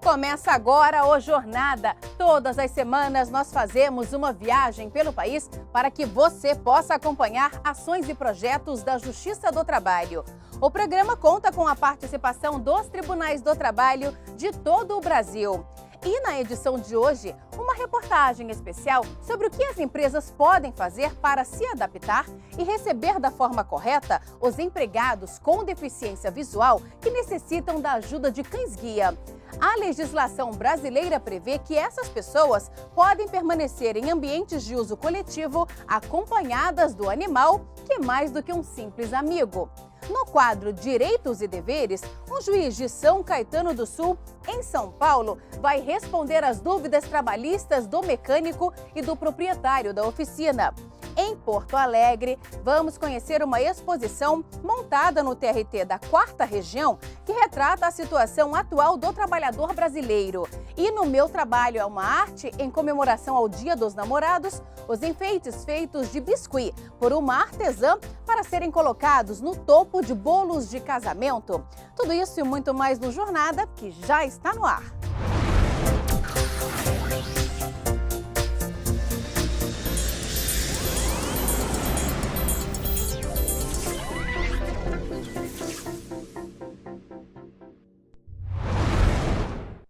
Começa agora o Jornada. Todas as semanas nós fazemos uma viagem pelo país para que você possa acompanhar ações e projetos da Justiça do Trabalho. O programa conta com a participação dos tribunais do trabalho de todo o Brasil. E na edição de hoje, uma reportagem especial sobre o que as empresas podem fazer para se adaptar e receber da forma correta os empregados com deficiência visual que necessitam da ajuda de cães-guia. A legislação brasileira prevê que essas pessoas podem permanecer em ambientes de uso coletivo acompanhadas do animal, que é mais do que um simples amigo. No quadro Direitos e Deveres, um juiz de São Caetano do Sul, em São Paulo, vai responder às dúvidas trabalhistas do mecânico e do proprietário da oficina. Em Porto Alegre, vamos conhecer uma exposição montada no TRT da 4ª Região que retrata a situação atual do trabalhador brasileiro. E no Meu Trabalho é uma Arte, em comemoração ao Dia dos Namorados, os enfeites feitos de biscuit por uma artesã para serem colocados no topo de bolos de casamento. Tudo isso e muito mais no Jornada, que já está no ar.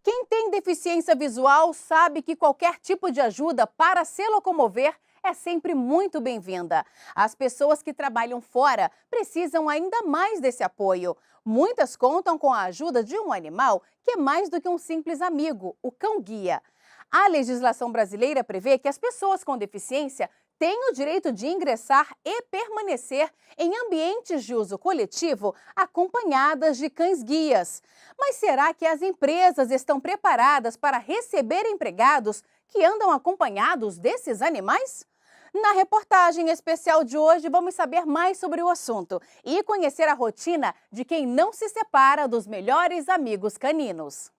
Quem tem deficiência visual sabe que qualquer tipo de ajuda para se locomover é sempre muito bem-vinda. As pessoas que trabalham fora precisam ainda mais desse apoio. Muitas contam com a ajuda de um animal que é mais do que um simples amigo, o cão-guia. A legislação brasileira prevê que as pessoas com deficiência têm o direito de ingressar e permanecer em ambientes de uso coletivo acompanhadas de cães-guias. Mas será que as empresas estão preparadas para receber empregados que andam acompanhados desses animais? Na reportagem especial de hoje, vamos saber mais sobre o assunto e conhecer a rotina de quem não se separa dos melhores amigos caninos.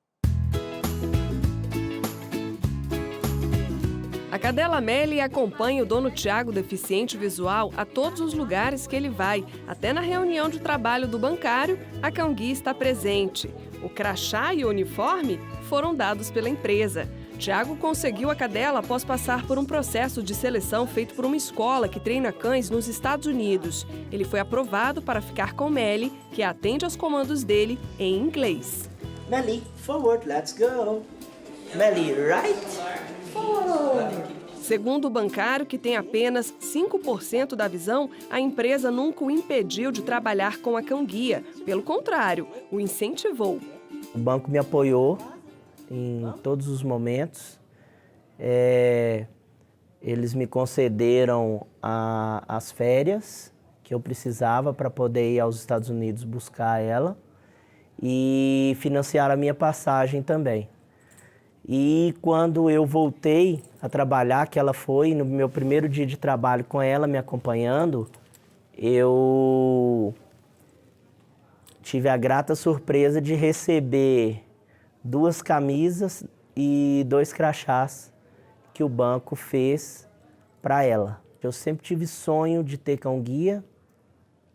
A cadela Melly acompanha o dono Tiago, deficiente visual, a todos os lugares que ele vai. Até na reunião de trabalho do bancário, a cão-guia está presente. O crachá e o uniforme foram dados pela empresa. Tiago conseguiu a cadela após passar por um processo de seleção feito por uma escola que treina cães nos Estados Unidos. Ele foi aprovado para ficar com Melly, que atende aos comandos dele em inglês. Melly, forward, let's go. Melly, right? Forward. Segundo o bancário, que tem apenas 5% da visão, a empresa nunca o impediu de trabalhar com a cão-guia. Pelo contrário, o incentivou. O banco me apoiou em todos os momentos. Eles me concederam as férias que eu precisava para poder ir aos Estados Unidos buscar ela e financiar a minha passagem também. E quando eu voltei a trabalhar, que ela foi no meu primeiro dia de trabalho com ela me acompanhando, eu tive a grata surpresa de receber 2 camisas e 2 crachás que o banco fez para ela. Eu sempre tive sonho de ter cão-guia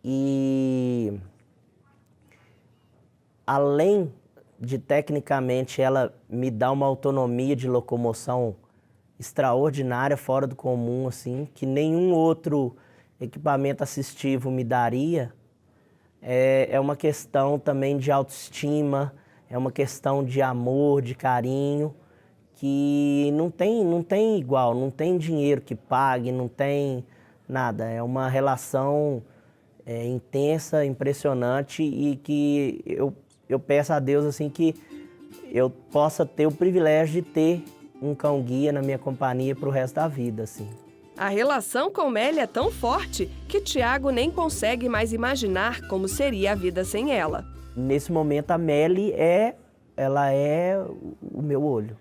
e, além de tecnicamente ela me dar uma autonomia de locomoção extraordinária, fora do comum, assim, que nenhum outro equipamento assistivo me daria, é uma questão também de autoestima, é uma questão de amor, de carinho, que não tem igual, não tem dinheiro que pague, não tem nada. É uma relação intensa, impressionante e que eu peço a Deus assim, que eu possa ter o privilégio de ter um cão-guia na minha companhia para o resto da vida, assim. A relação com Melly é tão forte que Tiago nem consegue mais imaginar como seria a vida sem ela. Nesse momento, a Melly ela é o meu olho.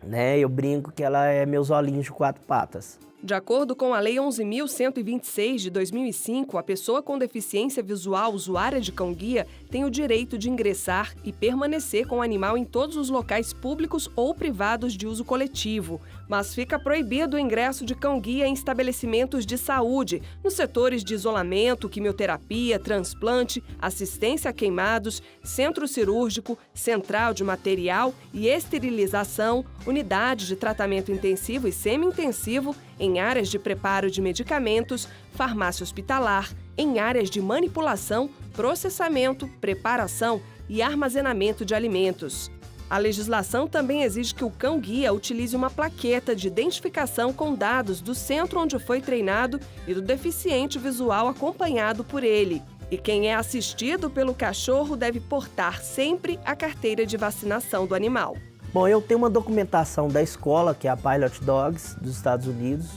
Né? Eu brinco que ela é meus olhinhos de 4 patas. De acordo com a Lei 11.126 de 2005, a pessoa com deficiência visual usuária de cão-guia tem o direito de ingressar e permanecer com o animal em todos os locais públicos ou privados de uso coletivo, mas fica proibido o ingresso de cão-guia em estabelecimentos de saúde, nos setores de isolamento, quimioterapia, transplante, assistência a queimados, centro cirúrgico, central de material e esterilização, unidades de tratamento intensivo e semi-intensivo, em áreas de preparo de medicamentos, farmácia hospitalar, em áreas de manipulação, processamento, preparação e armazenamento de alimentos. A legislação também exige que o cão-guia utilize uma plaqueta de identificação com dados do centro onde foi treinado e do deficiente visual acompanhado por ele. E quem é assistido pelo cachorro deve portar sempre a carteira de vacinação do animal. Bom, eu tenho uma documentação da escola, que é a Pilot Dogs, dos Estados Unidos,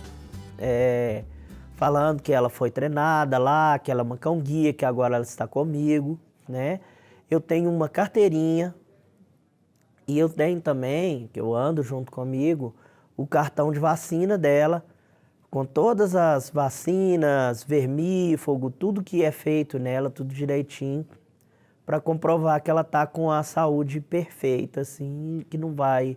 falando que ela foi treinada lá, que ela é uma cão-guia, que agora ela está comigo, né? Eu tenho uma carteirinha e eu tenho também, que eu ando junto comigo, o cartão de vacina dela, com todas as vacinas, vermífugo, tudo que é feito nela, tudo direitinho, para comprovar que ela está com a saúde perfeita, assim, que não vai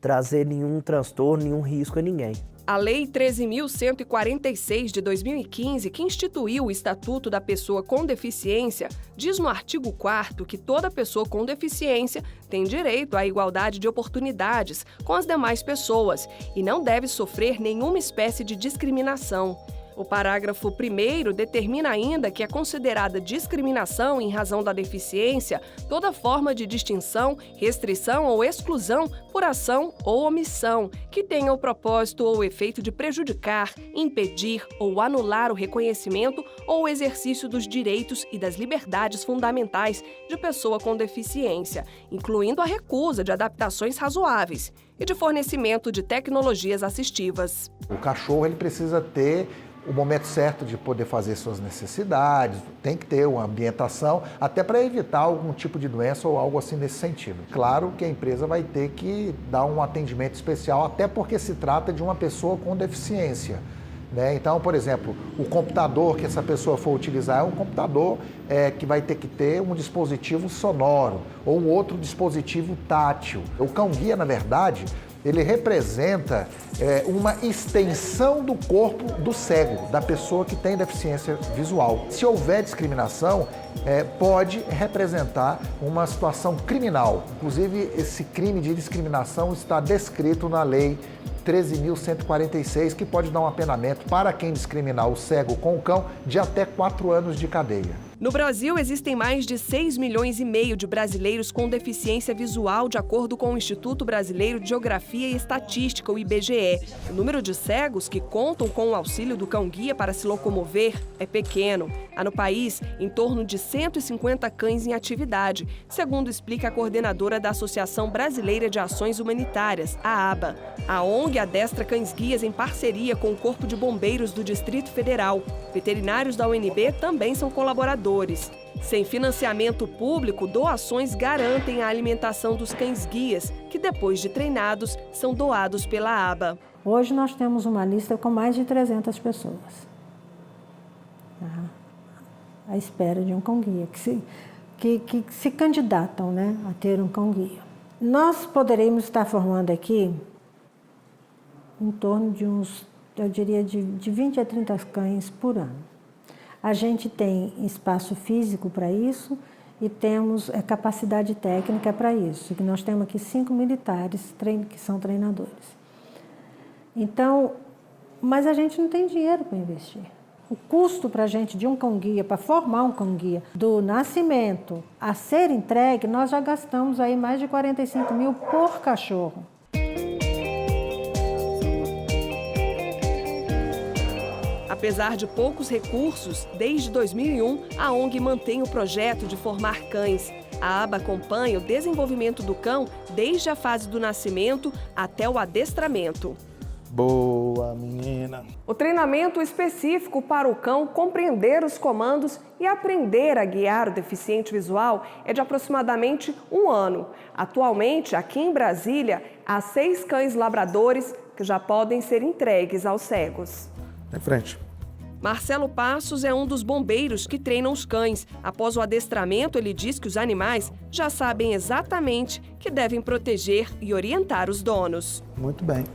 trazer nenhum transtorno, nenhum risco a ninguém. A Lei 13.146 de 2015, que instituiu o Estatuto da Pessoa com Deficiência, diz no artigo 4º que toda pessoa com deficiência tem direito à igualdade de oportunidades com as demais pessoas e não deve sofrer nenhuma espécie de discriminação. O parágrafo 1º determina ainda que é considerada discriminação em razão da deficiência toda forma de distinção, restrição ou exclusão por ação ou omissão que tenha o propósito ou o efeito de prejudicar, impedir ou anular o reconhecimento ou o exercício dos direitos e das liberdades fundamentais de pessoa com deficiência, incluindo a recusa de adaptações razoáveis e de fornecimento de tecnologias assistivas. O cachorro ele precisa ter o momento certo de poder fazer suas necessidades, tem que ter uma ambientação, até para evitar algum tipo de doença ou algo assim nesse sentido. Claro que a empresa vai ter que dar um atendimento especial, até porque se trata de uma pessoa com deficiência, né? Então, por exemplo, o computador que essa pessoa for utilizar é um computador que vai ter que ter um dispositivo sonoro ou um outro dispositivo tátil. O cão-guia, na verdade, ele representa uma extensão do corpo do cego, da pessoa que tem deficiência visual. Se houver discriminação, pode representar uma situação criminal. Inclusive, esse crime de discriminação está descrito na Lei 13.146, que pode dar um apenamento para quem discriminar o cego com o cão de até 4 anos de cadeia. No Brasil, existem mais de 6,5 milhões de brasileiros com deficiência visual, de acordo com o Instituto Brasileiro de Geografia e Estatística, o IBGE. O número de cegos que contam com o auxílio do cão-guia para se locomover é pequeno. Há no país em torno de 150 cães em atividade, segundo explica a coordenadora da Associação Brasileira de Ações Humanitárias, a ABA. A ONG adestra cães-guias em parceria com o Corpo de Bombeiros do Distrito Federal. Veterinários da UNB também são colaboradores. Sem financiamento público, doações garantem a alimentação dos cães-guias, que depois de treinados, são doados pela ABA. Hoje nós temos uma lista com mais de 300 pessoas à espera de um cão-guia, que se candidatam, né, a ter um cão-guia. Nós poderíamos estar formando aqui em torno de uns, eu diria, de 20 a 30 cães por ano. A gente tem espaço físico para isso e temos capacidade técnica para isso. E nós temos aqui 5 militares que são treinadores. Então, mas a gente não tem dinheiro para investir. O custo para a gente de um cão-guia, para formar um cão-guia, do nascimento a ser entregue, nós já gastamos aí mais de 45 mil por cachorro. Apesar de poucos recursos, desde 2001, a ONG mantém o projeto de formar cães. A ABA acompanha o desenvolvimento do cão desde a fase do nascimento até o adestramento. Boa, menina! O treinamento específico para o cão compreender os comandos e aprender a guiar o deficiente visual é de aproximadamente 1 ano. Atualmente, aqui em Brasília, há 6 cães labradores que já podem ser entregues aos cegos. Em frente. Marcelo Passos é um dos bombeiros que treinam os cães. Após o adestramento, ele diz que os animais já sabem exatamente que devem proteger e orientar os donos. Muito bem.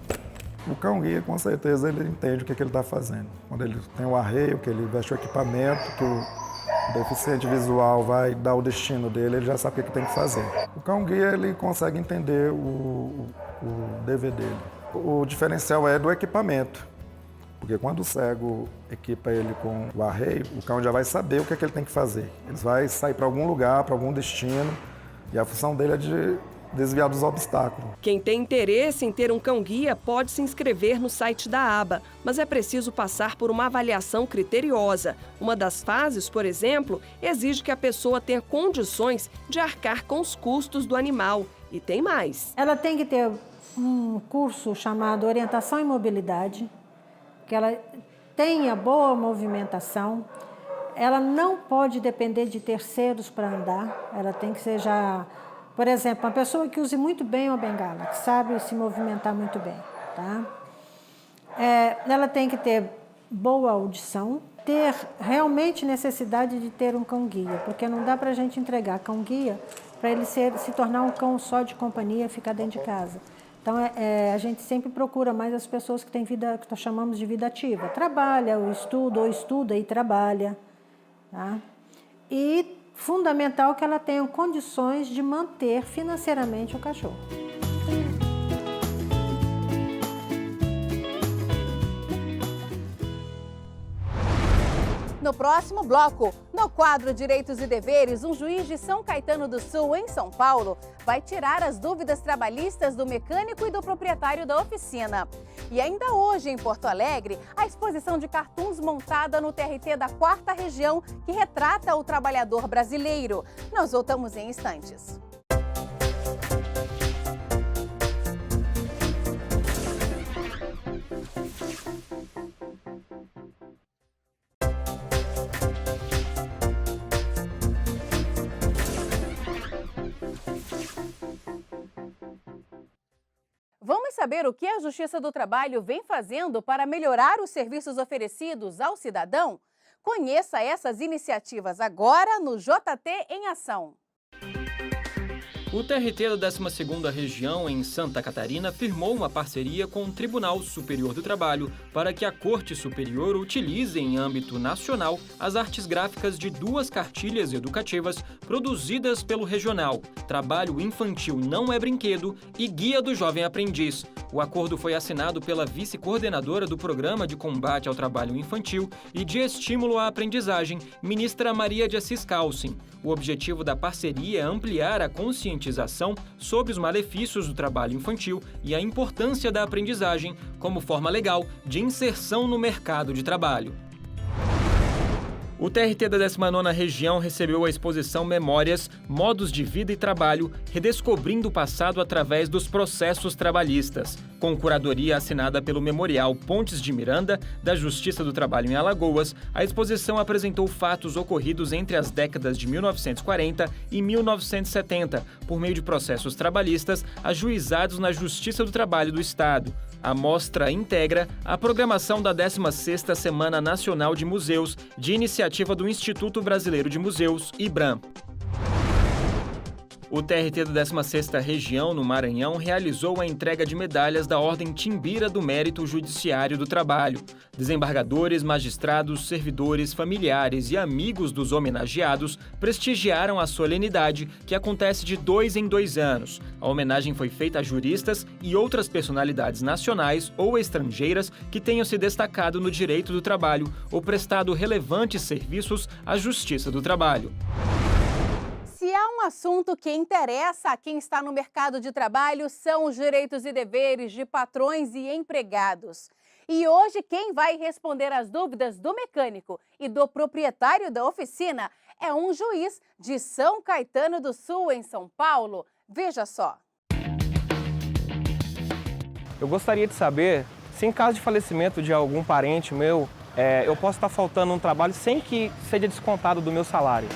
O cão-guia, com certeza, ele entende o que ele está fazendo. Quando ele tem o arreio, que ele veste o equipamento, que o deficiente visual vai dar o destino dele, ele já sabe o que tem que fazer. O cão-guia, ele consegue entender o dever dele. O diferencial é do equipamento. Porque quando o cego equipa ele com o arreio, o cão já vai saber o que ele tem que fazer. Ele vai sair para algum lugar, para algum destino, e a função dele é de desviar dos obstáculos. Quem tem interesse em ter um cão-guia pode se inscrever no site da aba, mas é preciso passar por uma avaliação criteriosa. Uma das fases, por exemplo, exige que a pessoa tenha condições de arcar com os custos do animal. E tem mais. Ela tem que ter um curso chamado Orientação e Mobilidade, que ela tenha boa movimentação, ela não pode depender de terceiros para andar, ela tem que ser já, por exemplo, uma pessoa que use muito bem uma bengala, que sabe se movimentar muito bem, tá? Ela tem que ter boa audição, ter realmente necessidade de ter um cão-guia, porque não dá para a gente entregar cão-guia para ele se tornar um cão só de companhia e ficar dentro de casa. Então, a gente sempre procura mais as pessoas que têm vida, que nós chamamos de vida ativa. Trabalha, ou estuda e trabalha. Tá? E fundamental que ela tenha condições de manter financeiramente o cachorro. No próximo bloco, no quadro Direitos e Deveres, um juiz de São Caetano do Sul, em São Paulo, vai tirar as dúvidas trabalhistas do mecânico e do proprietário da oficina. E ainda hoje, em Porto Alegre, a exposição de cartoons montada no TRT da 4ª Região, que retrata o trabalhador brasileiro. Nós voltamos em instantes. Vamos saber o que a Justiça do Trabalho vem fazendo para melhorar os serviços oferecidos ao cidadão? Conheça essas iniciativas agora no JT em Ação. O TRT da 12ª Região, em Santa Catarina, firmou uma parceria com o Tribunal Superior do Trabalho para que a Corte Superior utilize em âmbito nacional as artes gráficas de 2 cartilhas educativas produzidas pelo Regional, Trabalho Infantil Não é Brinquedo e Guia do Jovem Aprendiz. O acordo foi assinado pela vice-coordenadora do Programa de Combate ao Trabalho Infantil e de Estímulo à Aprendizagem, ministra Maria de Assis Calcin. O objetivo da parceria é ampliar a conscientização sobre os malefícios do trabalho infantil e a importância da aprendizagem como forma legal de inserção no mercado de trabalho. O TRT da 19ª Região recebeu a exposição Memórias, Modos de Vida e Trabalho, redescobrindo o passado através dos processos trabalhistas. Com curadoria assinada pelo Memorial Pontes de Miranda, da Justiça do Trabalho em Alagoas, a exposição apresentou fatos ocorridos entre as décadas de 1940 e 1970, por meio de processos trabalhistas ajuizados na Justiça do Trabalho do Estado. A mostra integra a programação da 16ª Semana Nacional de Museus, de iniciativa do Instituto Brasileiro de Museus, IBRAM. O TRT da 16ª Região, no Maranhão, realizou a entrega de medalhas da Ordem Timbira do Mérito Judiciário do Trabalho. Desembargadores, magistrados, servidores, familiares e amigos dos homenageados prestigiaram a solenidade, que acontece de 2 em 2 anos. A homenagem foi feita a juristas e outras personalidades nacionais ou estrangeiras que tenham se destacado no direito do trabalho ou prestado relevantes serviços à Justiça do Trabalho. Se há um assunto que interessa a quem está no mercado de trabalho, são os direitos e deveres de patrões e empregados. E hoje quem vai responder às dúvidas do mecânico e do proprietário da oficina é um juiz de São Caetano do Sul, em São Paulo. Veja só. Eu gostaria de saber se em caso de falecimento de algum parente meu, eu posso estar faltando um trabalho sem que seja descontado do meu salário.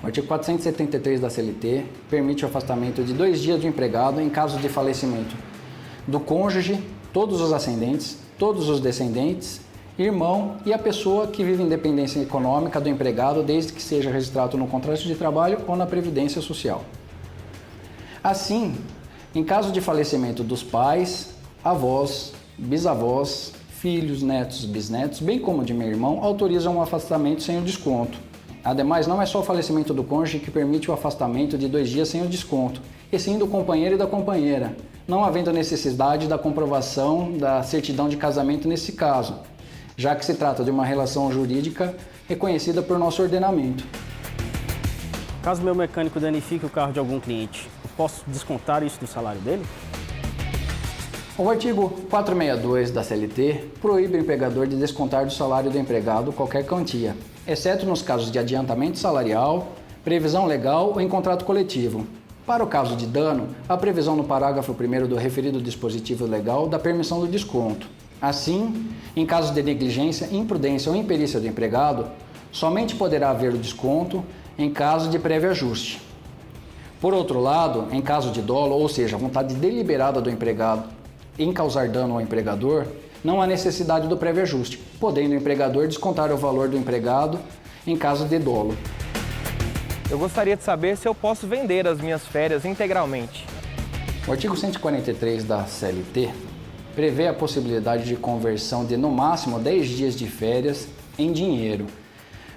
O artigo 473 da CLT permite o afastamento de 2 dias do empregado em caso de falecimento do cônjuge, todos os ascendentes, todos os descendentes, irmão e a pessoa que vive em dependência econômica do empregado, desde que seja registrado no contrato de trabalho ou na Previdência Social. Assim, em caso de falecimento dos pais, avós, bisavós, filhos, netos, bisnetos, bem como de meu irmão, autorizam um afastamento sem o desconto. Ademais, não é só o falecimento do cônjuge que permite o afastamento de 2 dias sem o desconto, e sim do companheiro e da companheira, não havendo necessidade da comprovação da certidão de casamento nesse caso, já que se trata de uma relação jurídica reconhecida por nosso ordenamento. Caso meu mecânico danifique o carro de algum cliente, eu posso descontar isso do salário dele? O artigo 462 da CLT proíbe o empregador de descontar do salário do empregado qualquer quantia, exceto nos casos de adiantamento salarial, previsão legal ou em contrato coletivo. Para o caso de dano, há previsão no parágrafo 1º do referido dispositivo legal da permissão do desconto. Assim, em caso de negligência, imprudência ou imperícia do empregado, somente poderá haver o desconto em caso de prévio ajuste. Por outro lado, em caso de dolo, ou seja, vontade deliberada do empregado em causar dano ao empregador, não há necessidade do prévio ajuste, podendo o empregador descontar o valor do empregado em caso de dolo. Eu gostaria de saber se eu posso vender as minhas férias integralmente. O artigo 143 da CLT prevê a possibilidade de conversão de, no máximo, 10 dias de férias em dinheiro,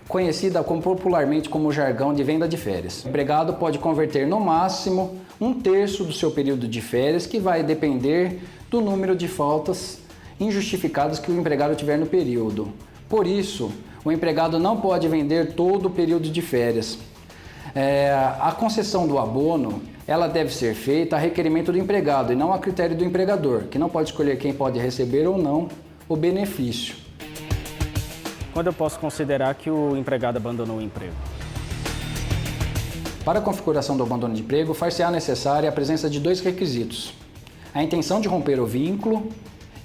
conhecida popularmente como jargão de venda de férias. O empregado pode converter, no máximo, 1/3 do seu período de férias, que vai depender do número de faltas injustificadas que o empregado tiver no período. Por isso, o empregado não pode vender todo o período de férias. A concessão do abono, ela deve ser feita a requerimento do empregado e não a critério do empregador, que não pode escolher quem pode receber ou não o benefício. Quando eu posso considerar que o empregado abandonou o emprego? Para a configuração do abandono de emprego, far-se-á necessária a presença de 2 requisitos: a intenção de romper o vínculo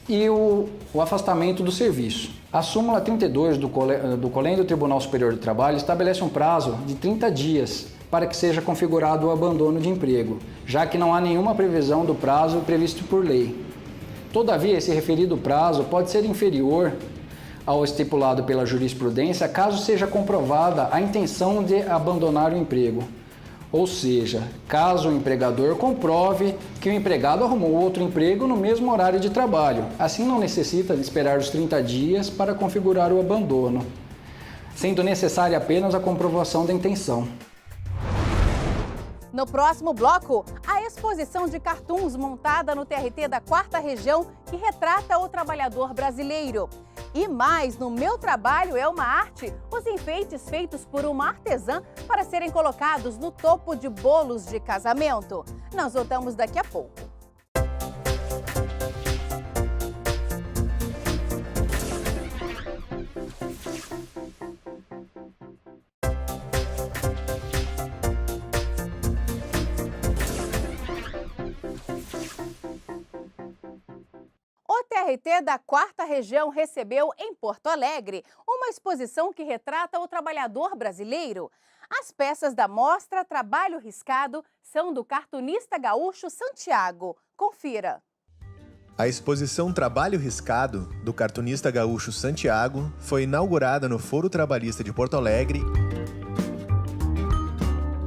e o afastamento do serviço. A súmula 32 do Colégio do Tribunal Superior do Trabalho estabelece um prazo de 30 dias para que seja configurado o abandono de emprego, já que não há nenhuma previsão do prazo previsto por lei. Todavia, esse referido prazo pode ser inferior ao estipulado pela jurisprudência caso seja comprovada a intenção de abandonar o emprego. Ou seja, caso o empregador comprove que o empregado arrumou outro emprego no mesmo horário de trabalho. Assim, não necessita de esperar os 30 dias para configurar o abandono, sendo necessária apenas a comprovação da intenção. No próximo bloco, a exposição de cartoons montada no TRT da 4ª Região que retrata o trabalhador brasileiro. E mais, no Meu Trabalho é uma Arte, os enfeites feitos por uma artesã para serem colocados no topo de bolos de casamento. Nós voltamos daqui a pouco. O TRT da 4ª Região recebeu, em Porto Alegre, uma exposição que retrata o trabalhador brasileiro. As peças da mostra Trabalho Riscado são do cartunista gaúcho Santiago. Confira. A exposição Trabalho Riscado, do cartunista gaúcho Santiago, foi inaugurada no Foro Trabalhista de Porto Alegre.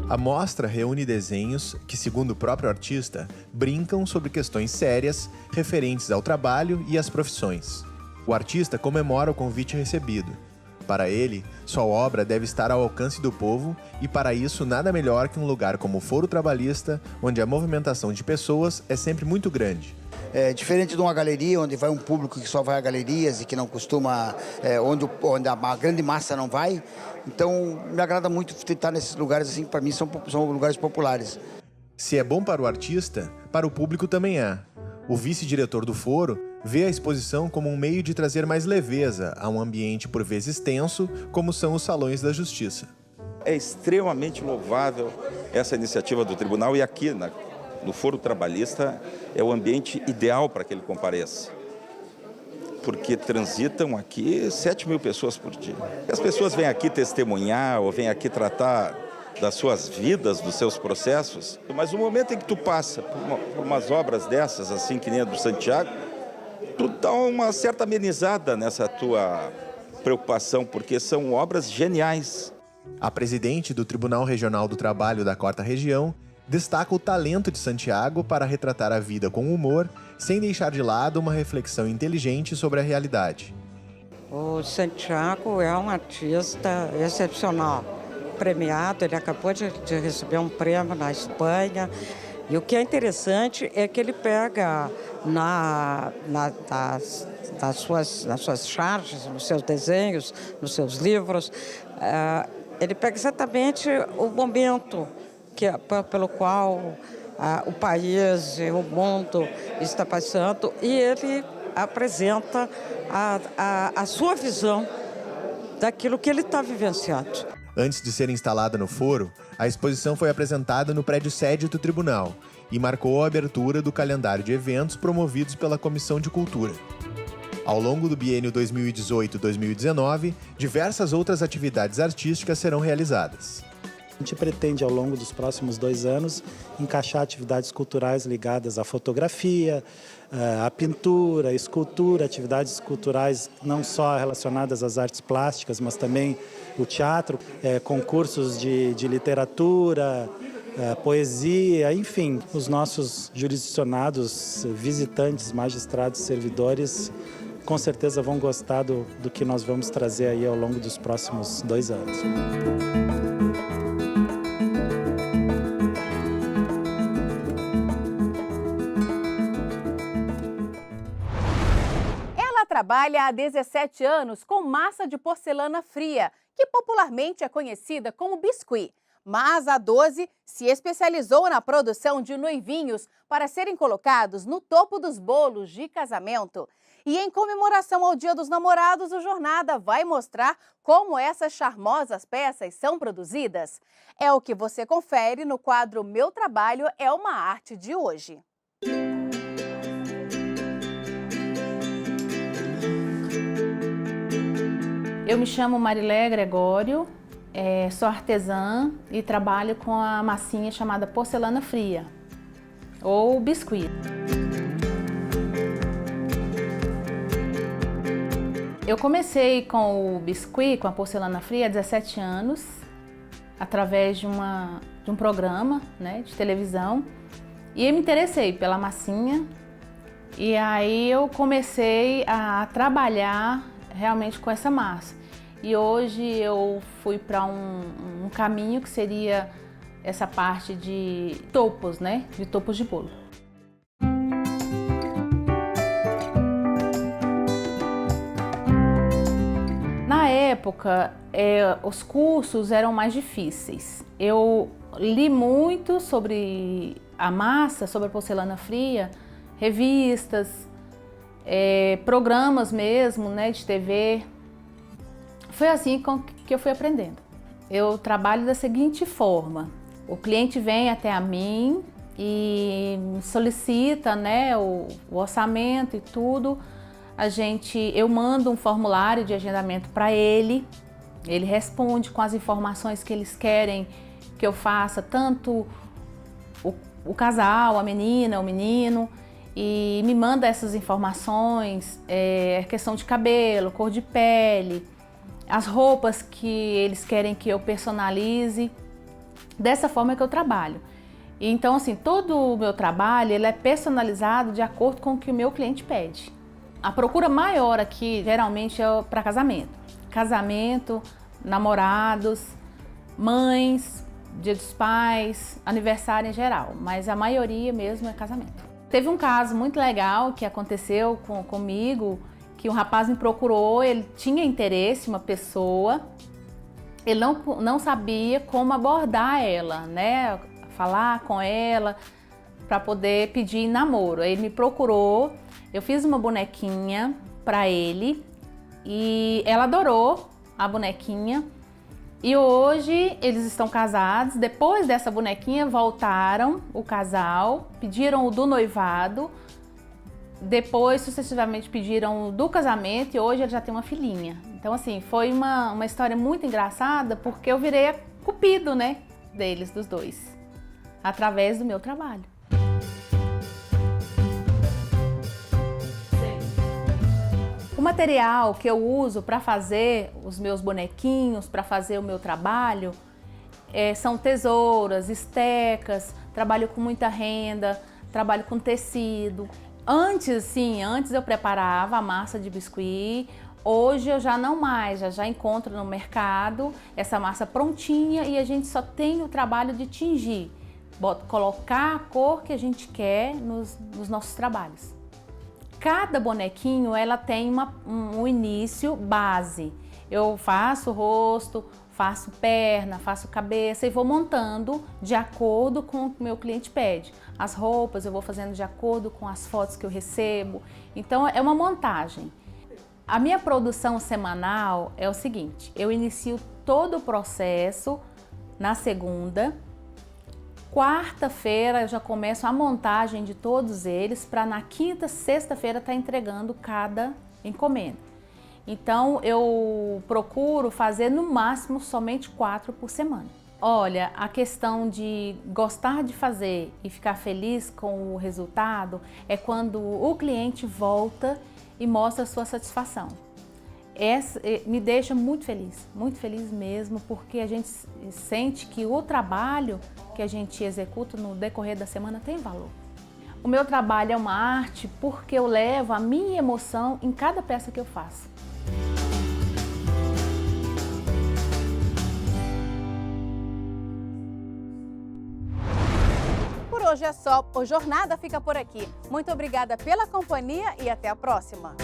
A mostra reúne desenhos que, segundo o próprio artista, brincam sobre questões sérias referentes ao trabalho e às profissões. O artista comemora o convite recebido. Para ele, sua obra deve estar ao alcance do povo e, para isso, nada melhor que um lugar como o Foro Trabalhista, onde a movimentação de pessoas é sempre muito grande. É diferente de uma galeria, onde vai um público que só vai a galerias e que não costuma, onde a grande massa não vai. Então, me agrada muito estar nesses lugares, assim, para mim são lugares populares. Se é bom para o artista, para o público também é. O vice-diretor do foro vê a exposição como um meio de trazer mais leveza a um ambiente por vezes tenso, como são os salões da justiça. É extremamente louvável essa iniciativa do tribunal e aqui no Foro Trabalhista é o ambiente ideal para que ele compareça. Porque transitam aqui 7.000 pessoas por dia. As pessoas vêm aqui testemunhar ou vêm aqui tratar das suas vidas, dos seus processos. Mas o momento em que tu passa por umas obras dessas, assim que nem a do Santiago, tu dá uma certa amenizada nessa tua preocupação, porque são obras geniais. A presidente do Tribunal Regional do Trabalho da 4ª Região destaca o talento de Santiago para retratar a vida com humor, sem deixar de lado uma reflexão inteligente sobre a realidade. O Santiago é um artista excepcional, premiado, ele acabou de receber um prêmio na Espanha. E o que é interessante é que ele pega nas suas charges, nos seus desenhos, nos seus livros, ele pega exatamente o momento pelo qual o país e o mundo está passando, e ele apresenta a sua visão daquilo que ele está vivenciando. Antes de ser instalada no foro, a exposição foi apresentada no prédio sede do tribunal e marcou a abertura do calendário de eventos promovidos pela Comissão de Cultura. Ao longo do biênio 2018-2019, diversas outras atividades artísticas serão realizadas. A gente pretende, ao longo dos próximos 2 anos, encaixar atividades culturais ligadas à fotografia, à pintura, à escultura, atividades culturais não só relacionadas às artes plásticas, mas também o teatro, concursos de literatura, poesia, enfim. Os nossos jurisdicionados, visitantes, magistrados, servidores, com certeza vão gostar do que nós vamos trazer aí ao longo dos próximos 2 anos. Trabalha há 17 anos com massa de porcelana fria, que popularmente é conhecida como biscuit. Mas há 12 se especializou na produção de noivinhos para serem colocados no topo dos bolos de casamento. E em comemoração ao Dia dos Namorados, o Jornada vai mostrar como essas charmosas peças são produzidas. É o que você confere no quadro Meu Trabalho é uma Arte de hoje. Eu me chamo Marilé Gregório, sou artesã e trabalho com a massinha chamada porcelana fria, ou biscuit. Eu comecei com o biscuit, com a porcelana fria, há 17 anos, através de um programa, né, de televisão, e eu me interessei pela massinha, e aí eu comecei a trabalhar realmente com essa massa. E hoje eu fui para um caminho que seria essa parte de topos, né? De topos de bolo. Na época, os cursos eram mais difíceis. Eu li muito sobre a massa, sobre a porcelana fria, revistas, programas mesmo, né, de TV. Foi assim que eu fui aprendendo. Eu trabalho da seguinte forma: o cliente vem até a mim e solicita, né, o orçamento e tudo. Eu mando um formulário de agendamento para ele responde com as informações que eles querem que eu faça, tanto o casal, a menina, o menino, e me manda essas informações, questão de cabelo, cor de pele, as roupas que eles querem que eu personalize. Dessa forma que eu trabalho. Então, assim, todo o meu trabalho ele é personalizado de acordo com o que o meu cliente pede. A procura maior aqui, geralmente, é para casamento. Casamento, namorados, mães, dia dos pais, aniversário em geral. Mas a maioria mesmo é casamento. Teve um caso muito legal que aconteceu comigo, que um rapaz me procurou, ele tinha interesse em uma pessoa, ele não sabia como abordar ela, né? Falar com ela para poder pedir namoro. Ele me procurou, eu fiz uma bonequinha para ele e ela adorou a bonequinha. E hoje eles estão casados. Depois dessa bonequinha voltaram o casal, pediram o do noivado. Depois, sucessivamente, pediram do casamento e hoje ele já tem uma filhinha. Então, assim, foi uma história muito engraçada porque eu virei a Cupido, né? deles, dos dois, através do meu trabalho. O material que eu uso para fazer os meus bonequinhos, para fazer o meu trabalho, são tesouras, estecas, trabalho com muita renda, trabalho com tecido. Antes eu preparava a massa de biscuit, hoje eu já não mais, já encontro no mercado essa massa prontinha e a gente só tem o trabalho de tingir, colocar a cor que a gente quer nos nossos trabalhos. Cada bonequinho ela tem um início base. Eu faço o rosto, faço perna, faço cabeça e vou montando de acordo com o que o meu cliente pede. As roupas eu vou fazendo de acordo com as fotos que eu recebo. Então é uma montagem. A minha produção semanal é o seguinte: eu inicio todo o processo na segunda. Quarta-feira eu já começo a montagem de todos eles para na quinta, sexta-feira estar entregando cada encomenda. Então eu procuro fazer no máximo somente 4 por semana. Olha, a questão de gostar de fazer e ficar feliz com o resultado é quando o cliente volta e mostra a sua satisfação. Me deixa muito feliz mesmo, porque a gente sente que o trabalho que a gente executa no decorrer da semana tem valor. O meu trabalho é uma arte porque eu levo a minha emoção em cada peça que eu faço. Por hoje é só, o Jornada fica por aqui. Muito obrigada pela companhia e até a próxima.